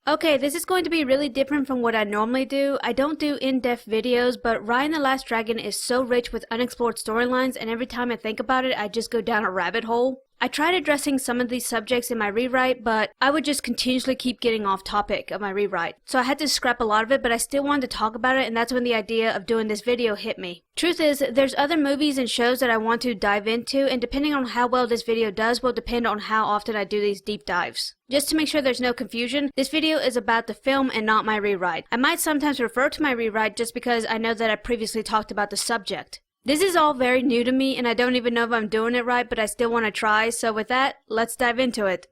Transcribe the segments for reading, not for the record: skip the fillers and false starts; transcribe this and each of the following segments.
Okay, this is going to be really different from what I normally do. I don't do in-depth videos, but Raya and the Last Dragon is so rich with unexplored storylines, and every time I think about it, I just go down a rabbit hole. I tried addressing some of these subjects in my rewrite, but I would just continuously keep getting off topic of my rewrite. So I had to scrap a lot of it, but I still wanted to talk about it, and that's when the idea of doing this video hit me. Truth is, there's other movies and shows that I want to dive into, and depending on how well this video does will depend on how often I do these deep dives. Just to make sure there's no confusion, this video is about the film and not my rewrite. I might sometimes refer to my rewrite just because I know that I previously talked about the subject. This is all very new to me and I don't even know if I'm doing it right, but I still want to try, so with that, let's dive into it.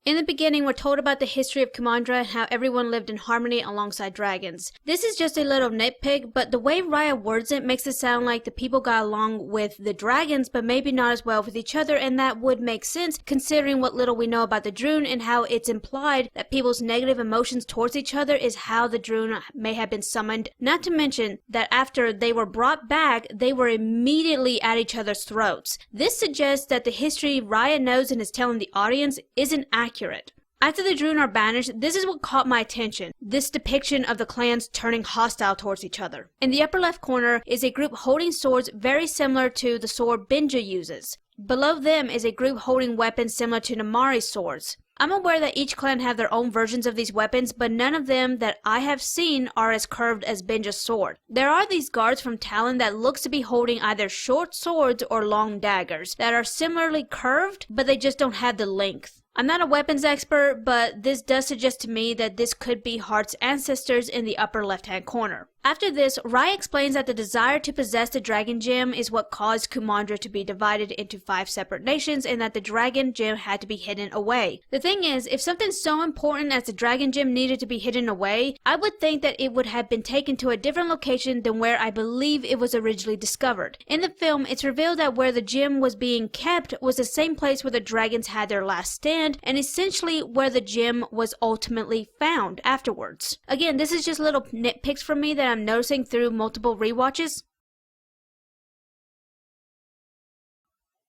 In the beginning, we're told about the history of Kumandra and how everyone lived in harmony alongside dragons. This is just a little nitpick, but the way Raya words it makes it sound like the people got along with the dragons, but maybe not as well with each other, and that would make sense considering what little we know about the Droon and how it's implied that people's negative emotions towards each other is how the Droon may have been summoned. Not to mention that after they were brought back, they were immediately at each other's throats. This suggests that the history Raya knows and is telling the audience isn't accurate. After the Droon are banished, this is what caught my attention, this depiction of the clans turning hostile towards each other. In the upper left corner is a group holding swords very similar to the sword Benja uses. Below them is a group holding weapons similar to Namari's swords. I'm aware that each clan have their own versions of these weapons, but none of them that I have seen are as curved as Benja's sword. There are these guards from Talon that looks to be holding either short swords or long daggers that are similarly curved, but they just don't have the length. I'm not a weapons expert, but this does suggest to me that this could be Heart's ancestors in the upper left-hand corner. After this, Raya explains that the desire to possess the dragon gem is what caused Kumandra to be divided into 5 separate nations and that the dragon gem had to be hidden away. The thing is, if something so important as the dragon gem needed to be hidden away, I would think that it would have been taken to a different location than where I believe it was originally discovered. In the film, it's revealed that where the gem was being kept was the same place where the dragons had their last stand, and essentially where the gem was ultimately found afterwards. Again, this is just little nitpicks from me that I'm noticing through multiple rewatches.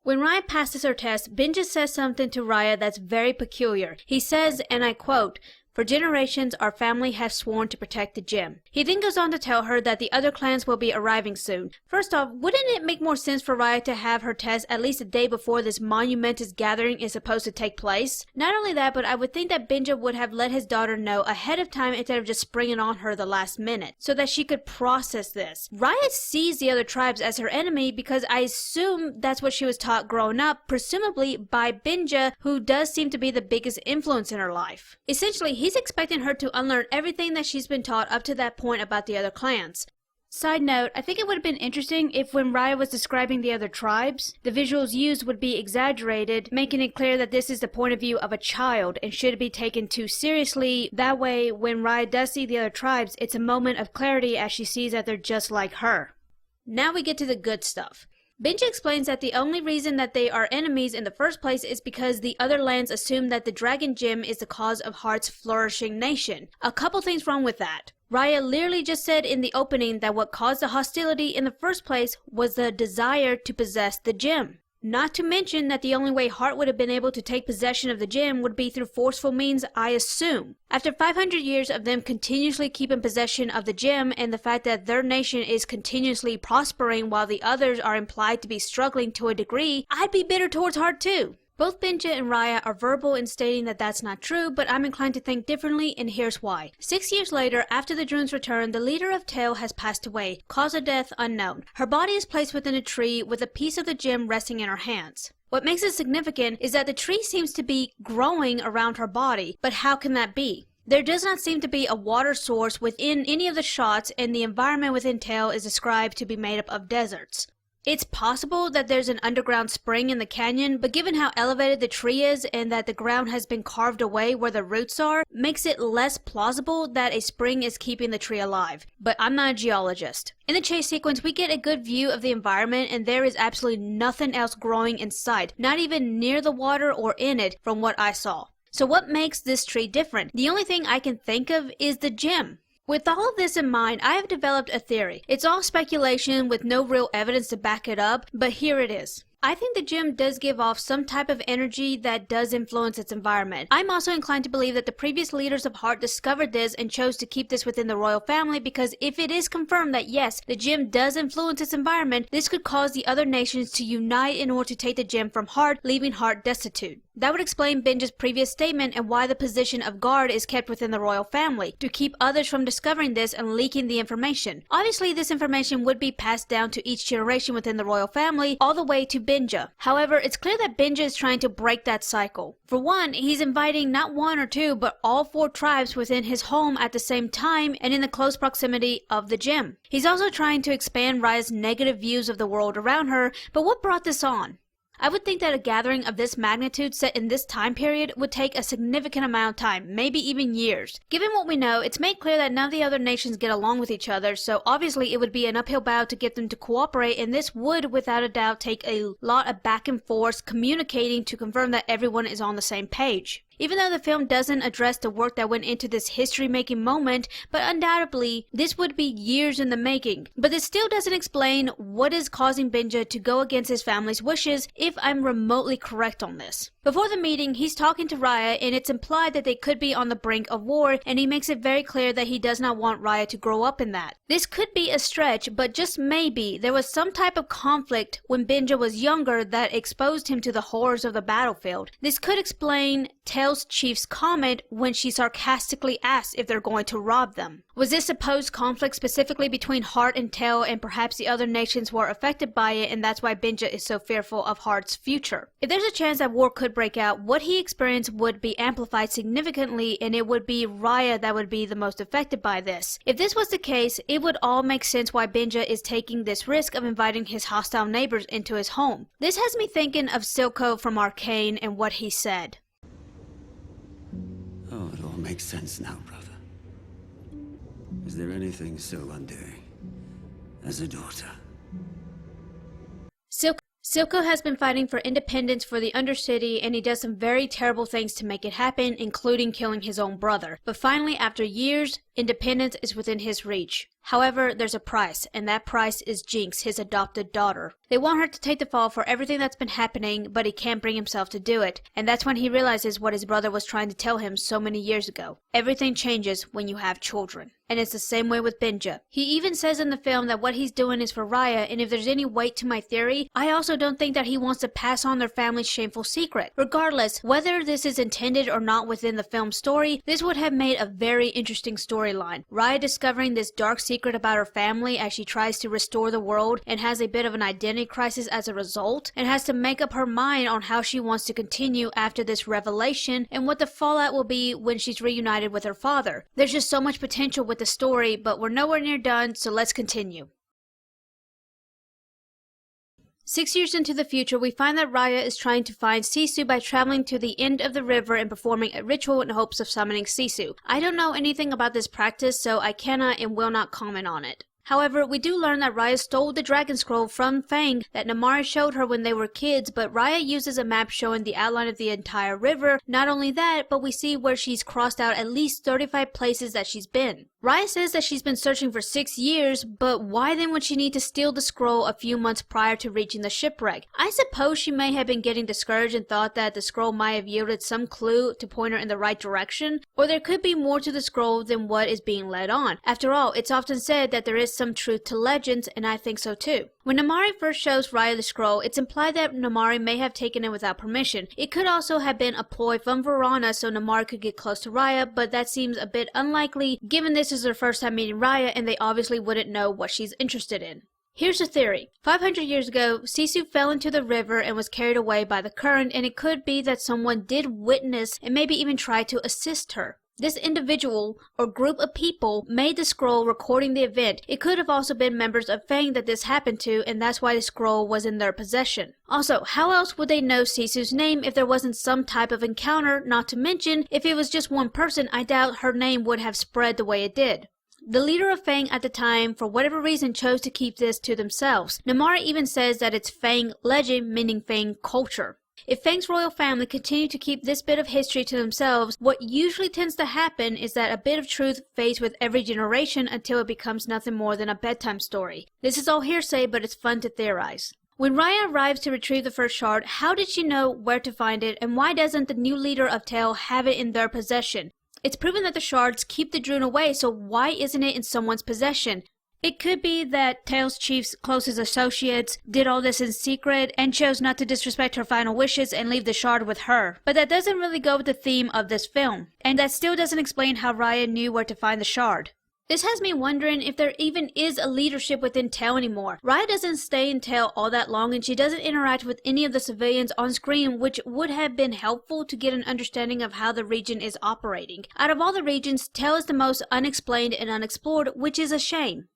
When Raya passes her test, Benja says something to Raya that's very peculiar. He says, and I quote, "For generations, our family has sworn to protect the gem." He then goes on to tell her that the other clans will be arriving soon. First off, wouldn't it make more sense for Raya to have her test at least a day before this monumentous gathering is supposed to take place? Not only that, but I would think that Benja would have let his daughter know ahead of time instead of just springing on her the last minute, so that she could process this. Raya sees the other tribes as her enemy because I assume that's what she was taught growing up, presumably by Benja, who does seem to be the biggest influence in her life. Essentially, he's expecting her to unlearn everything that she's been taught up to that point about the other clans. Side note, I think it would have been interesting if when Raya was describing the other tribes, the visuals used would be exaggerated, making it clear that this is the point of view of a child and should be taken too seriously. That way, when Raya does see the other tribes, it's a moment of clarity as she sees that they're just like her. Now we get to the good stuff. Benja explains that the only reason that they are enemies in the first place is because the other lands assume that the dragon gem is the cause of Heart's flourishing nation. A couple things wrong with that. Raya literally just said in the opening that what caused the hostility in the first place was the desire to possess the gem. Not to mention that the only way Heart would have been able to take possession of the gem would be through forceful means, I assume. After 500 years of them continuously keeping possession of the gem and the fact that their nation is continuously prospering while the others are implied to be struggling to a degree, I'd be bitter towards Heart too. Both Benja and Raya are verbal in stating that that's not true, but I'm inclined to think differently, and here's why. 6 years later, after the Droon's return, the leader of Tail has passed away, cause of death unknown. Her body is placed within a tree with a piece of the gem resting in her hands. What makes it significant is that the tree seems to be growing around her body, but how can that be? There does not seem to be a water source within any of the shots, and the environment within Tail is described to be made up of deserts. It's possible that there's an underground spring in the canyon, but given how elevated the tree is and that the ground has been carved away where the roots are, makes it less plausible that a spring is keeping the tree alive. But I'm not a geologist. In the chase sequence, we get a good view of the environment and there is absolutely nothing else growing in sight, not even near the water or in it from what I saw. So what makes this tree different? The only thing I can think of is the gem. With all of this in mind, I have developed a theory. It's all speculation with no real evidence to back it up, but here it is. I think the gem does give off some type of energy that does influence its environment. I'm also inclined to believe that the previous leaders of Heart discovered this and chose to keep this within the royal family, because if it is confirmed that yes, the gem does influence its environment, this could cause the other nations to unite in order to take the gem from Heart, leaving Heart destitute. That would explain Benja's previous statement and why the position of guard is kept within the royal family, to keep others from discovering this and leaking the information. Obviously, this information would be passed down to each generation within the royal family, all the way to Benja. However, it's clear that Benja is trying to break that cycle. For one, he's inviting not one or two, but all 4 tribes within his home at the same time and in the close proximity of the gem. He's also trying to expand Raya's negative views of the world around her, but what brought this on? I would think that a gathering of this magnitude set in this time period would take a significant amount of time, maybe even years. Given what we know, it's made clear that none of the other nations get along with each other, so obviously it would be an uphill battle to get them to cooperate, and this would without a doubt take a lot of back and forth communicating to confirm that everyone is on the same page. Even though the film doesn't address the work that went into this history-making moment, but undoubtedly, this would be years in the making. But this still doesn't explain what is causing Benja to go against his family's wishes, if I'm remotely correct on this. Before the meeting, he's talking to Raya, and it's implied that they could be on the brink of war, and he makes it very clear that he does not want Raya to grow up in that. This could be a stretch, but just maybe there was some type of conflict when Benja was younger that exposed him to the horrors of the battlefield. This could explain Tails Chief's comment when she sarcastically asks if they're going to rob them. Was this supposed conflict specifically between Heart and Tail, and perhaps the other nations were affected by it, and that's why Benja is so fearful of Heart's future? If there's a chance that war could break out, what he experienced would be amplified significantly, and it would be Raya that would be the most affected by this. If this was the case, it would all make sense why Benja is taking this risk of inviting his hostile neighbors into his home. This has me thinking of Silco from Arcane and what he said. Oh, it all makes sense now, brother. Is there anything so undoing as a daughter? Silco has been fighting for independence for the Undercity, and he does some very terrible things to make it happen, including killing his own brother. But finally, after years, independence is within his reach. However, there's a price, and that price is Jinx, his adopted daughter. They want her to take the fall for everything that's been happening, but he can't bring himself to do it. And that's when he realizes what his brother was trying to tell him so many years ago. Everything changes when you have children. And it's the same way with Benja. He even says in the film that what he's doing is for Raya, and if there's any weight to my theory, I also don't think that he wants to pass on their family's shameful secret. Regardless, whether this is intended or not within the film's story, this would have made a very interesting storyline. Raya discovering this dark secret about her family as she tries to restore the world and has a bit of an identity crisis as a result, and has to make up her mind on how she wants to continue after this revelation and what the fallout will be when she's reunited with her father. There's just so much potential with the story, but we're nowhere near done, so let's continue. 6 years into the future, we find that Raya is trying to find Sisu by traveling to the end of the river and performing a ritual in hopes of summoning Sisu. I don't know anything about this practice, so I cannot and will not comment on it. However, we do learn that Raya stole the Dragon Scroll from Fang that Namari showed her when they were kids, but Raya uses a map showing the outline of the entire river. Not only that, but we see where she's crossed out at least 35 places that she's been. Raya says that she's been searching for 6 years, but why then would she need to steal the scroll a few months prior to reaching the shipwreck? I suppose she may have been getting discouraged and thought that the scroll might have yielded some clue to point her in the right direction, or there could be more to the scroll than what is being led on. After all, it's often said that there is some truth to legends, and I think so too. When Namari first shows Raya the scroll, it's implied that Namari may have taken it without permission. It could also have been a ploy from Verona so Namari could get close to Raya, but that seems a bit unlikely given this is her first time meeting Raya and they obviously wouldn't know what she's interested in. Here's a theory. 500 years ago, Sisu fell into the river and was carried away by the current, and it could be that someone did witness and maybe even try to assist her. This individual or group of people made the scroll recording the event. It could have also been members of Fang that this happened to, and that's why the scroll was in their possession. Also, how else would they know Sisu's name if there wasn't some type of encounter? Not to mention, if it was just one person, I doubt her name would have spread the way it did. The leader of Fang at the time, for whatever reason, chose to keep this to themselves. Namari even says that it's Fang legend, meaning Fang culture. If Fang's royal family continue to keep this bit of history to themselves, what usually tends to happen is that a bit of truth fades with every generation until it becomes nothing more than a bedtime story. This is all hearsay, but it's fun to theorize. When Raya arrives to retrieve the first shard, how did she know where to find it, and why doesn't the new leader of Tail have it in their possession? It's proven that the shards keep the Drune away, so why isn't it in someone's possession? It could be that Tails Chief's closest associates did all this in secret and chose not to disrespect her final wishes and leave the shard with her. But that doesn't really go with the theme of this film, and that still doesn't explain how Raya knew where to find the shard. This has me wondering if there even is a leadership within Tail anymore. Raya doesn't stay in Tail all that long, and she doesn't interact with any of the civilians on screen, which would have been helpful to get an understanding of how the region is operating. Out of all the regions, Tail is the most unexplained and unexplored, which is a shame.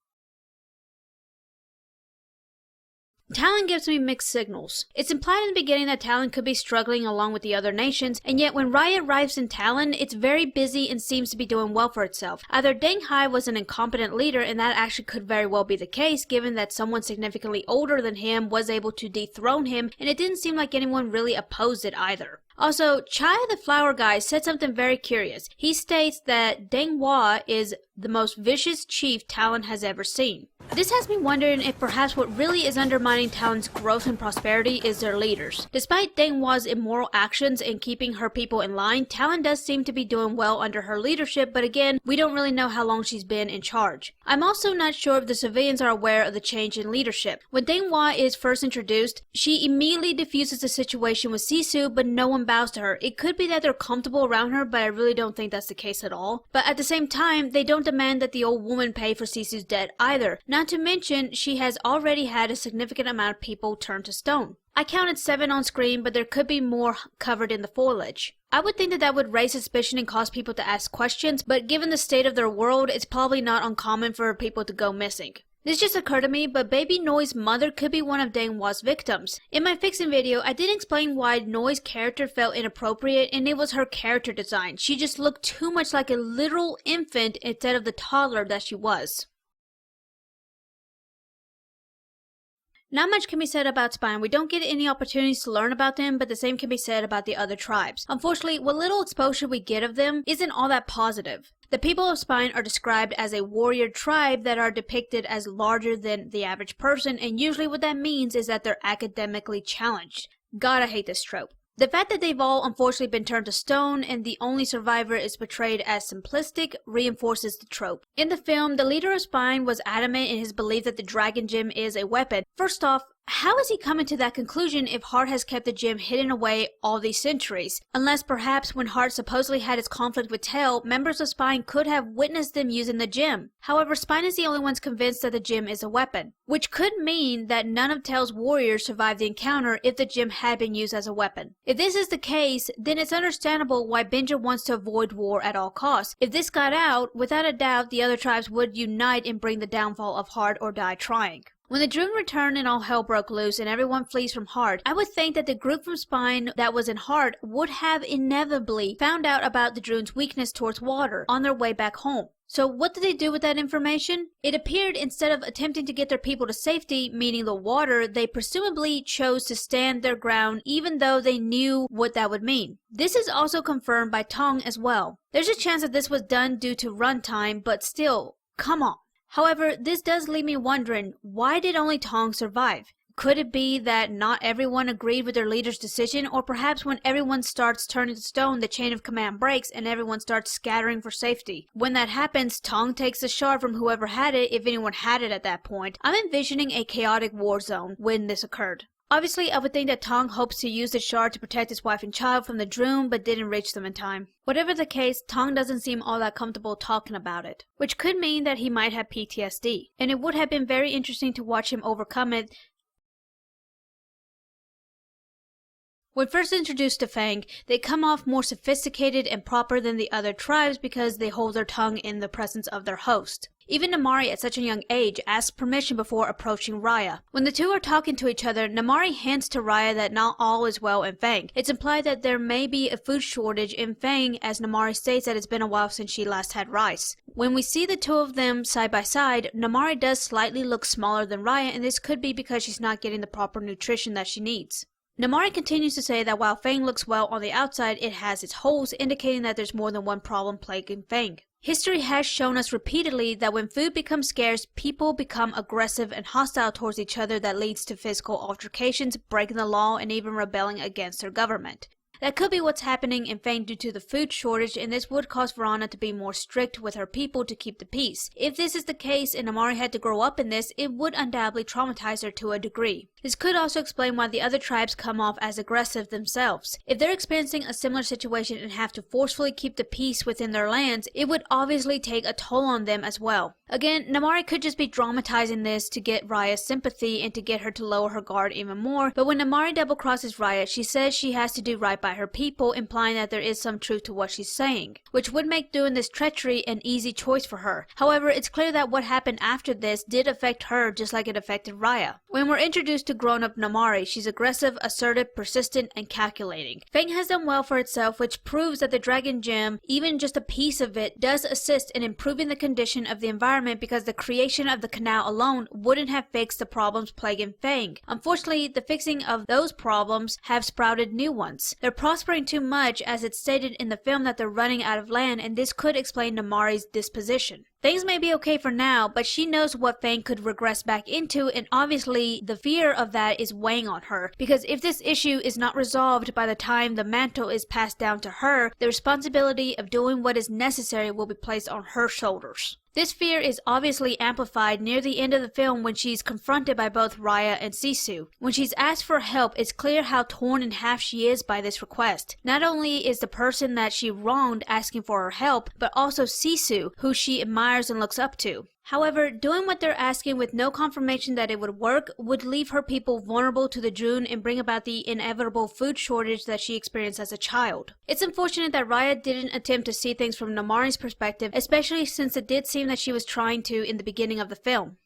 Talon gives me mixed signals. It's implied in the beginning that Talon could be struggling along with the other nations, and yet when Raya arrives in Talon, it's very busy and seems to be doing well for itself. Either Deng Hai was an incompetent leader, and that actually could very well be the case, given that someone significantly older than him was able to dethrone him, and it didn't seem like anyone really opposed it either. Also, Chaya the flower guy said something very curious. He states that Deng Hua is the most vicious chief Talon has ever seen. This has me wondering if perhaps what really is undermining Talon's growth and prosperity is their leaders. Despite Deng Hua's immoral actions in keeping her people in line, Talon does seem to be doing well under her leadership, but again, we don't really know how long she's been in charge. I'm also not sure if the civilians are aware of the change in leadership. When Deng Hua is first introduced, she immediately diffuses the situation with Sisu, but no one bows to her. It could be that they're comfortable around her, but I really don't think that's the case at all. But at the same time, they don't demand that the old woman pay for Sisu's debt either. Not to mention, she has already had a significant amount of people turn to stone. I counted 7 on screen, but there could be more covered in the foliage. I would think that that would raise suspicion and cause people to ask questions, but given the state of their world, it's probably not uncommon for people to go missing. This just occurred to me, but Baby Noi's mother could be one of Deng Hua's victims. In my fixing video, I did explain why Noi's character felt inappropriate, and it was her character design. She just looked too much like a literal infant instead of the toddler that she was. Not much can be said about Spine. We don't get any opportunities to learn about them, but the same can be said about the other tribes. Unfortunately, what little exposure we get of them isn't all that positive. The people of Spine are described as a warrior tribe that are depicted as larger than the average person, and usually what that means is that they're academically challenged. God, I hate this trope. The fact that they've all unfortunately been turned to stone and the only survivor is portrayed as simplistic reinforces the trope. In the film, the leader of Spine was adamant in his belief that the Dragon Gem is a weapon. First off, how is he coming to that conclusion if Heart has kept the gem hidden away all these centuries? Unless perhaps when Heart supposedly had its conflict with Tail, members of Spine could have witnessed them using the gem. However, Spine is the only ones convinced that the gem is a weapon, which could mean that none of Tail's warriors survived the encounter if the gem had been used as a weapon. If this is the case, then it's understandable why Benja wants to avoid war at all costs. If this got out, without a doubt the other tribes would unite and bring the downfall of Heart or die trying. When the Drune returned and all hell broke loose and everyone flees from Heart, I would think that the group from Spine that was in Heart would have inevitably found out about the Drune's weakness towards water on their way back home. So what did they do with that information? It appeared instead of attempting to get their people to safety, meaning the water, they presumably chose to stand their ground even though they knew what that would mean. This is also confirmed by Tong as well. There's a chance that this was done due to runtime, but still, come on. However, this does leave me wondering, why did only Tong survive? Could it be that not everyone agreed with their leader's decision, or perhaps when everyone starts turning to stone, the chain of command breaks and everyone starts scattering for safety? When that happens, Tong takes the shard from whoever had it, if anyone had it at that point. I'm envisioning a chaotic war zone when this occurred. Obviously, I would think that Tong hopes to use the shard to protect his wife and child from the Drune, but didn't reach them in time. Whatever the case, Tong doesn't seem all that comfortable talking about it, which could mean that he might have PTSD, and it would have been very interesting to watch him overcome it. When first introduced to Fang, they come off more sophisticated and proper than the other tribes because they hold their tongue in the presence of their host. Even Namari at such a young age asks permission before approaching Raya. When the two are talking to each other, Namari hints to Raya that not all is well in Fang. It's implied that there may be a food shortage in Fang, as Namari states that it's been a while since she last had rice. When we see the two of them side by side, Namari does slightly look smaller than Raya, and this could be because she's not getting the proper nutrition that she needs. Namari continues to say that while Fang looks well on the outside, it has its holes, indicating that there's more than one problem plaguing Fang. History has shown us repeatedly that when food becomes scarce, people become aggressive and hostile towards each other that leads to physical altercations, breaking the law, and even rebelling against their government. That could be what's happening in Fang due to the food shortage, and this would cause Verona to be more strict with her people to keep the peace. If this is the case and Amari had to grow up in this, it would undoubtedly traumatize her to a degree. This could also explain why the other tribes come off as aggressive themselves. If they're experiencing a similar situation and have to forcefully keep the peace within their lands, it would obviously take a toll on them as well. Again, Namari could just be dramatizing this to get Raya's sympathy and to get her to lower her guard even more, but when Namari double-crosses Raya, she says she has to do right by her people, implying that there is some truth to what she's saying, which would make doing this treachery an easy choice for her. However, it's clear that what happened after this did affect her just like it affected Raya. When we're introduced to grown-up Namari, she's aggressive, assertive, persistent, and calculating. Fang has done well for itself, which proves that the Dragon Gem, even just a piece of it, does assist in improving the condition of the environment because the creation of the canal alone wouldn't have fixed the problems plaguing Fang. Unfortunately, the fixing of those problems have sprouted new ones. They're prospering too much, as it's stated in the film that they're running out of land, and this could explain Namari's disposition. Things may be okay for now, but she knows what Fang could regress back into, and obviously the fear of that is weighing on her, because if this issue is not resolved by the time the mantle is passed down to her, the responsibility of doing what is necessary will be placed on her shoulders. This fear is obviously amplified near the end of the film when she's confronted by both Raya and Sisu. When she's asked for help, it's clear how torn in half she is by this request. Not only is the person that she wronged asking for her help, but also Sisu, who she admires and looks up to. However, doing what they're asking with no confirmation that it would work would leave her people vulnerable to the June and bring about the inevitable food shortage that she experienced as a child. It's unfortunate that Raya didn't attempt to see things from Namari's perspective, especially since it did seem that she was trying to in the beginning of the film.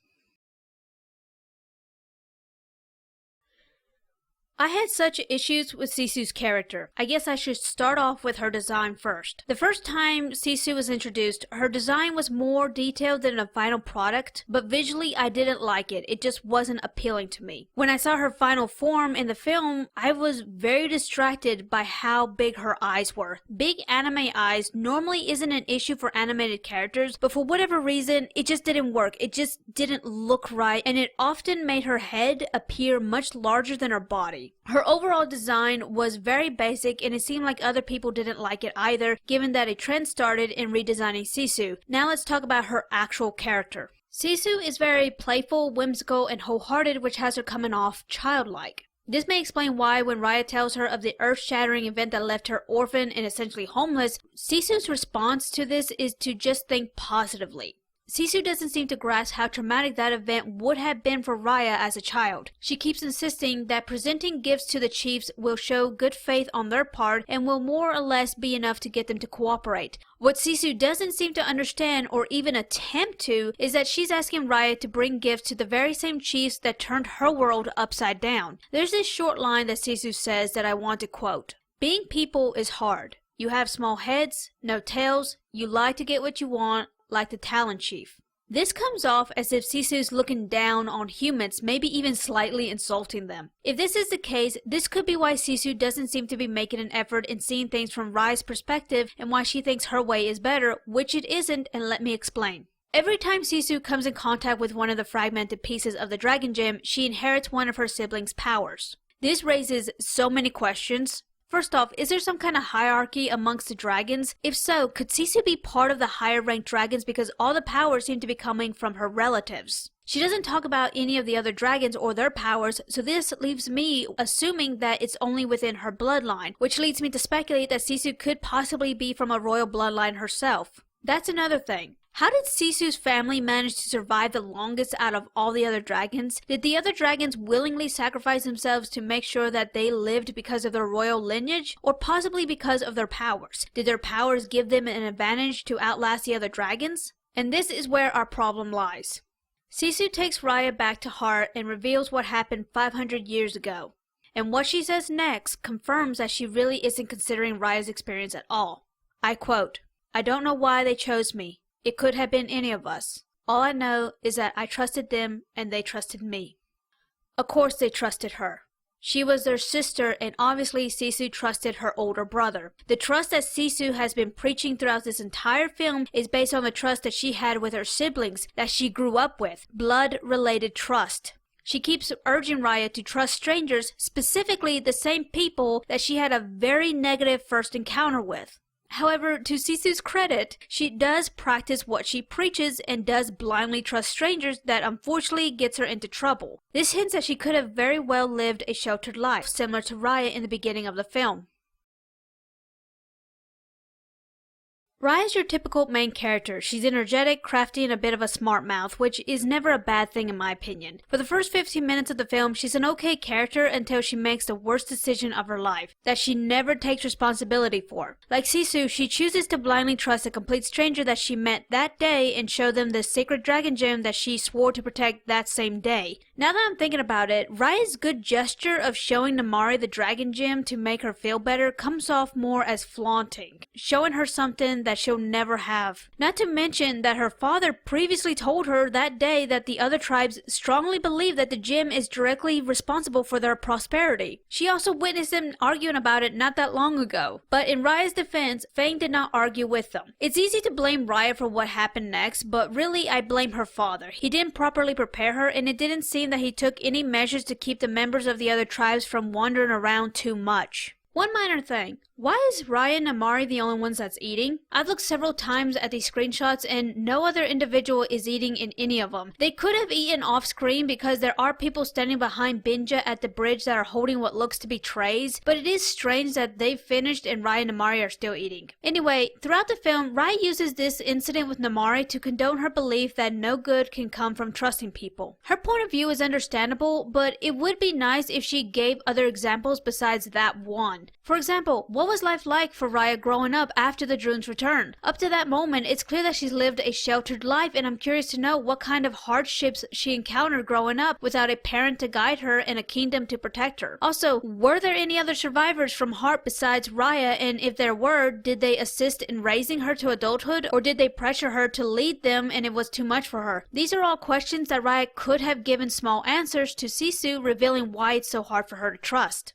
I had such issues with Sisu's character. I guess I should start off with her design first. The first time Sisu was introduced, her design was more detailed than a final product, but visually I didn't like it. It just wasn't appealing to me. When I saw her final form in the film, I was very distracted by how big her eyes were. Big anime eyes normally isn't an issue for animated characters, but for whatever reason, it just didn't work. It just didn't look right, and it often made her head appear much larger than her body. Her overall design was very basic, and it seemed like other people didn't like it either, given that a trend started in redesigning Sisu. Now let's talk about her actual character. Sisu is very playful, whimsical, and wholehearted, which has her coming off childlike. This may explain why when Raya tells her of the earth-shattering event that left her orphan and essentially homeless, Sisu's response to this is to just think positively. Sisu doesn't seem to grasp how traumatic that event would have been for Raya as a child. She keeps insisting that presenting gifts to the chiefs will show good faith on their part and will more or less be enough to get them to cooperate. What Sisu doesn't seem to understand or even attempt to is that she's asking Raya to bring gifts to the very same chiefs that turned her world upside down. There's this short line that Sisu says that I want to quote. "Being people is hard. You have small heads, no tails, you like to get what you want, like the Talon Chief." This comes off as if Sisu's looking down on humans, maybe even slightly insulting them. If this is the case, this could be why Sisu doesn't seem to be making an effort in seeing things from Rai's perspective and why she thinks her way is better, which it isn't, and let me explain. Every time Sisu comes in contact with one of the fragmented pieces of the Dragon Gem, she inherits one of her siblings' powers. This raises so many questions. First off, is there some kind of hierarchy amongst the dragons? If so, could Sisu be part of the higher ranked dragons because all the powers seem to be coming from her relatives? She doesn't talk about any of the other dragons or their powers, so this leaves me assuming that it's only within her bloodline, which leads me to speculate that Sisu could possibly be from a royal bloodline herself. That's another thing. How did Sisu's family manage to survive the longest out of all the other dragons? Did the other dragons willingly sacrifice themselves to make sure that they lived because of their royal lineage, or possibly because of their powers? Did their powers give them an advantage to outlast the other dragons? And this is where our problem lies. Sisu takes Raya back to heart and reveals what happened 500 years ago. And what she says next confirms that she really isn't considering Raya's experience at all. I quote, "I don't know why they chose me. It could have been any of us. All I know is that I trusted them and they trusted me." Of course they trusted her. She was their sister, and obviously Sisu trusted her older brother. The trust that Sisu has been preaching throughout this entire film is based on the trust that she had with her siblings that she grew up with. Blood-related trust. She keeps urging Raya to trust strangers, specifically the same people that she had a very negative first encounter with. However, to Sisu's credit, she does practice what she preaches and does blindly trust strangers that unfortunately gets her into trouble. This hints that she could have very well lived a sheltered life, similar to Raya in the beginning of the film. Raya's your typical main character. She's energetic, crafty, and a bit of a smart mouth, which is never a bad thing in my opinion. For the first 15 minutes of the film, she's an okay character until she makes the worst decision of her life, that she never takes responsibility for. Like Sisu, she chooses to blindly trust a complete stranger that she met that day and show them the sacred dragon gem that she swore to protect that same day. Now that I'm thinking about it, Raya's good gesture of showing Namari the dragon gem to make her feel better comes off more as flaunting, showing her something that she'll never have. Not to mention that her father previously told her that day that the other tribes strongly believe that the gem is directly responsible for their prosperity. She also witnessed them arguing about it not that long ago. But in Raya's defense, Fang did not argue with them. It's easy to blame Raya for what happened next, but really I blame her father. He didn't properly prepare her, and it didn't seem that he took any measures to keep the members of the other tribes from wandering around too much. One minor thing. Why is Raya and Amari the only ones that's eating? I've looked several times at these screenshots and no other individual is eating in any of them. They could have eaten off screen because there are people standing behind Binja at the bridge that are holding what looks to be trays, but it is strange that they've finished and Raya and Amari are still eating. Anyway, throughout the film, Raya uses this incident with Namari to condone her belief that no good can come from trusting people. Her point of view is understandable, but it would be nice if she gave other examples besides that one. For example, what was life like for Raya growing up after the Drune's return? Up to that moment, it's clear that she's lived a sheltered life, and I'm curious to know what kind of hardships she encountered growing up without a parent to guide her and a kingdom to protect her. Also, were there any other survivors from Heart besides Raya, and if there were, did they assist in raising her to adulthood, or did they pressure her to lead them and it was too much for her? These are all questions that Raya could have given small answers to Sisu, revealing why it's so hard for her to trust.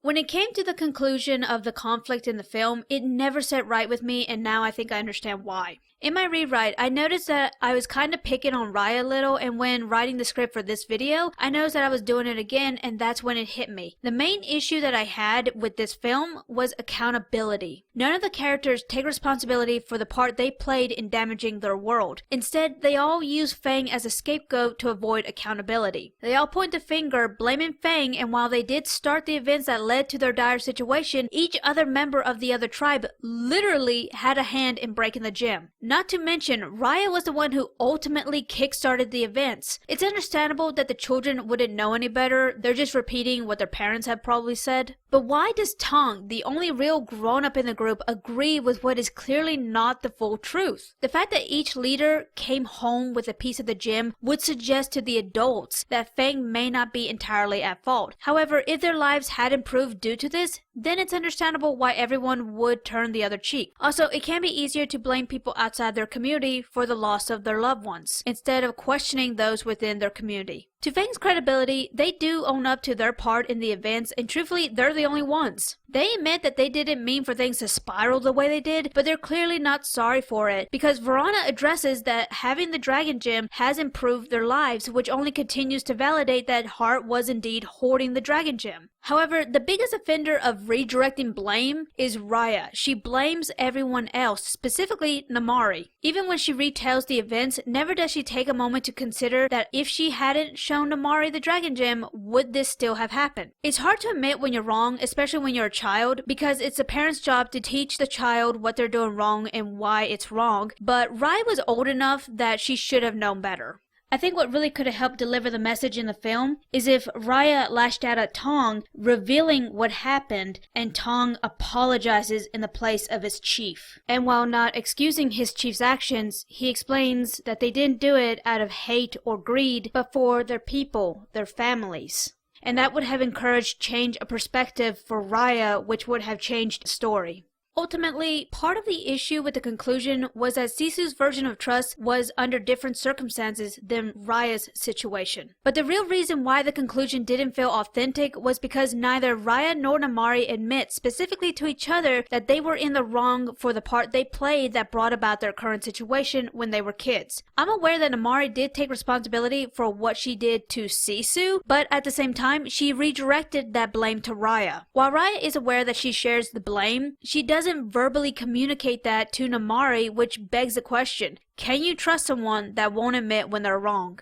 When it came to the conclusion of the conflict in the film, it never sat right with me, and now I think I understand why. In my rewrite, I noticed that I was kind of picking on Raya a little, and when writing the script for this video, I noticed that I was doing it again, and that's when it hit me. The main issue that I had with this film was accountability. None of the characters take responsibility for the part they played in damaging their world. Instead, they all use Fang as a scapegoat to avoid accountability. They all point the finger, blaming Fang, and while they did start the events that led to their dire situation, each other member of the other tribe literally had a hand in breaking the gem. Not to mention, Raya was the one who ultimately kick-started the events. It's understandable that the children wouldn't know any better, they're just repeating what their parents have probably said. But why does Tong, the only real grown-up in the group, agree with what is clearly not the full truth? The fact that each leader came home with a piece of the gem would suggest to the adults that Fang may not be entirely at fault. However, if their lives had improved due to this, then it's understandable why everyone would turn the other cheek. Also, it can be easier to blame people outside their community for the loss of their loved ones, instead of questioning those within their community. To Fang's credibility, they do own up to their part in the events, and truthfully, they're the only ones. They admit that they didn't mean for things to spiral the way they did, but they're clearly not sorry for it, because Verona addresses that having the Dragon Gem has improved their lives, which only continues to validate that Heart was indeed hoarding the Dragon Gem. However, the biggest offender of redirecting blame is Raya. She blames everyone else, specifically Namari. Even when she retells the events, never does she take a moment to consider that if she hadn't shown Namari the Dragon Gem, would this still have happened? It's hard to admit when you're wrong, especially when you're a child, because it's a parent's job to teach the child what they're doing wrong and why it's wrong, but Raya was old enough that she should have known better. I think what really could have helped deliver the message in the film is if Raya lashed out at Tong, revealing what happened, and Tong apologizes in the place of his chief. And while not excusing his chief's actions, he explains that they didn't do it out of hate or greed, but for their people, their families. And that would have encouraged change of perspective for Raya, which would have changed the story. Ultimately, part of the issue with the conclusion was that Sisu's version of trust was under different circumstances than Raya's situation. But the real reason why the conclusion didn't feel authentic was because neither Raya nor Namari admit specifically to each other that they were in the wrong for the part they played that brought about their current situation when they were kids. I'm aware that Namari did take responsibility for what she did to Sisu, but at the same time, she redirected that blame to Raya. While Raya is aware that she shares the blame, she doesn't verbally communicate that to Namari, which begs the question, can you trust someone that won't admit when they're wrong?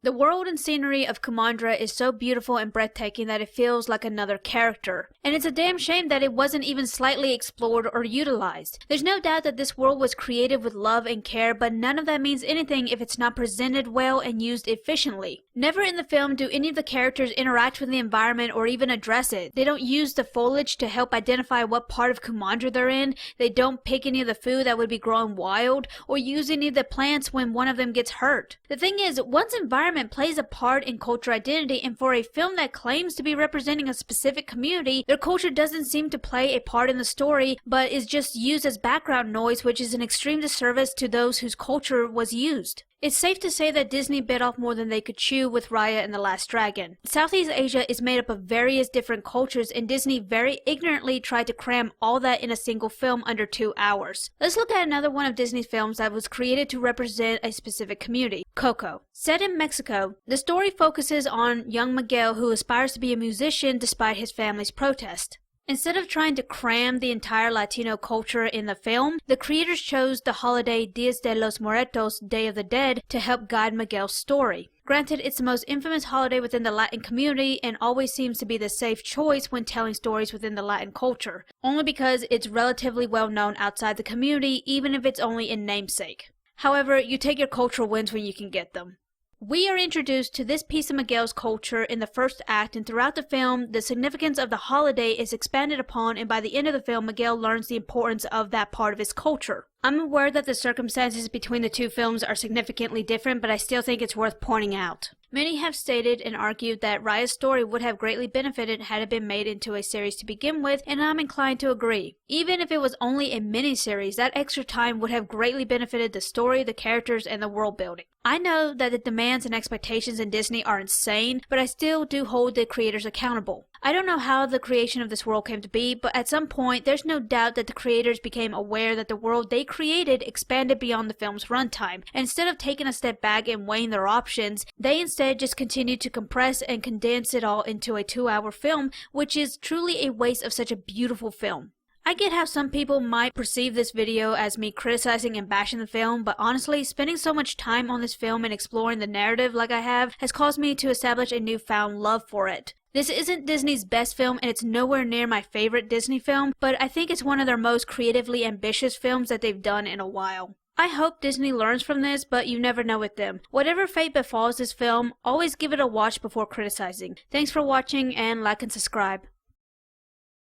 The world and scenery of Kumandra is so beautiful and breathtaking that it feels like another character. And it's a damn shame that it wasn't even slightly explored or utilized. There's no doubt that this world was created with love and care, but none of that means anything if it's not presented well and used efficiently. Never in the film do any of the characters interact with the environment or even address it. They don't use the foliage to help identify what part of Kumandra they're in. They don't pick any of the food that would be growing wild, or use any of the plants when one of them gets hurt. The thing is, one's environment plays a part in cultural identity, and for a film that claims to be representing a specific community, their culture doesn't seem to play a part in the story, but is just used as background noise, which is an extreme disservice to those whose culture was used. It's safe to say that Disney bit off more than they could chew with Raya and the Last Dragon. Southeast Asia is made up of various different cultures, and Disney very ignorantly tried to cram all that in a single film under 2 hours. Let's look at another one of Disney's films that was created to represent a specific community, Coco. Set in Mexico, the story focuses on young Miguel who aspires to be a musician despite his family's protest. Instead of trying to cram the entire Latino culture in the film, the creators chose the holiday Dias de los Muertos, Day of the Dead, to help guide Miguel's story. Granted, it's the most infamous holiday within the Latin community and always seems to be the safe choice when telling stories within the Latin culture, only because it's relatively well known outside the community, even if it's only in namesake. However, you take your cultural wins when you can get them. We are introduced to this piece of Miguel's culture in the first act, and throughout the film, the significance of the holiday is expanded upon, and by the end of the film, Miguel learns the importance of that part of his culture. I'm aware that the circumstances between the two films are significantly different, but I still think it's worth pointing out. Many have stated and argued that Raya's story would have greatly benefited had it been made into a series to begin with, and I'm inclined to agree. Even if it was only a mini-series, that extra time would have greatly benefited the story, the characters, and the world building. I know that the demands and expectations in Disney are insane, but I still do hold the creators accountable. I don't know how the creation of this world came to be, but at some point, there's no doubt that the creators became aware that the world they created expanded beyond the film's runtime. And instead of taking a step back and weighing their options, they instead just continued to compress and condense it all into a 2-hour film, which is truly a waste of such a beautiful film. I get how some people might perceive this video as me criticizing and bashing the film, but honestly, spending so much time on this film and exploring the narrative like I have has caused me to establish a newfound love for it. This isn't Disney's best film, and it's nowhere near my favorite Disney film, but I think it's one of their most creatively ambitious films that they've done in a while. I hope Disney learns from this, but you never know with them. Whatever fate befalls this film, always give it a watch before criticizing. Thanks for watching, and like and subscribe.